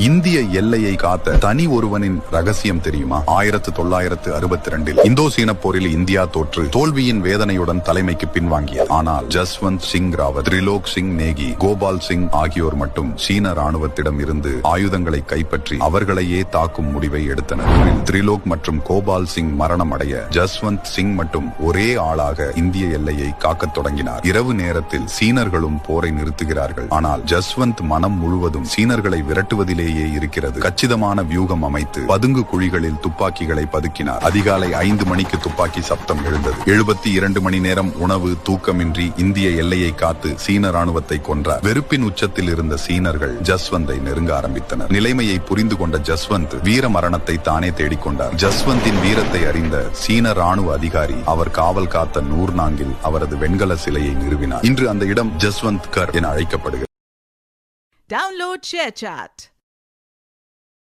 இந்திய எல்லையை காத்த தனி ஒருவனின் ரகசியம் தெரியுமா? 1962 இந்தோ சீன போரில் இந்தியா தோற்று தோல்வியின் வேதனையுடன் தலைமைக்கு பின்வாங்கியது. ஆனால் ஜஸ்வந்த் சிங் ராவத், திரிலோக் சிங் நேகி, கோபால் சிங் ஆகியோர் மட்டும் சீன ராணுவத்திடம் இருந்து ஆயுதங்களை கைப்பற்றி அவர்களையே தாக்கும் முடிவை எடுத்தனர். திரிலோக் மற்றும் கோபால் சிங் மரணம் அடைய ஜஸ்வந்த் சிங் மட்டும் ஒரே ஆளாக இந்திய எல்லையை காக்கத் தொடங்கினார். இரவு நேரத்தில் சீனர்களும் போரை நிறுத்துகிறார்கள். ஆனால் ஜஸ்வந்த் மனம் முழுவதும் சீனர்களை விரட்டுவதிலேயே இருக்கிறது. கச்சிதமான வியூகம் அமைத்து பதுங்கு குழிகளில் துப்பாக்கிகளை பதுக்கினார். அதிகாலை 5 மணிக்கு துப்பாக்கி சப்தம் எழுந்தது. 72 மணி நேரம் உணவு தூக்கமின்றி இந்திய எல்லையை காத்து சீன ராணுவத்தை கொன்றார். வெறுப்பின் உச்சத்தில் இருந்த சீனர்கள் ஜஸ்வந்தை நெருங்க ஆரம்பித்தனர். நிலைமையை புரிந்து கொண்ட ஜஸ்வந்த் வீர மரணத்தை தானே தேடிக்கொண்டார். ஜஸ்வந்தின் வீரத்தை அறிந்த சீன ராணுவ அதிகாரி அவர் காவல் காத்த நூர்நாங்கில் அவரது வெண்கல சிலையை நிறுவினார். இன்று அந்த இடம் ஜஸ்வந்த் கர் என அழைக்கப்படுகிறது. Download ShareChat.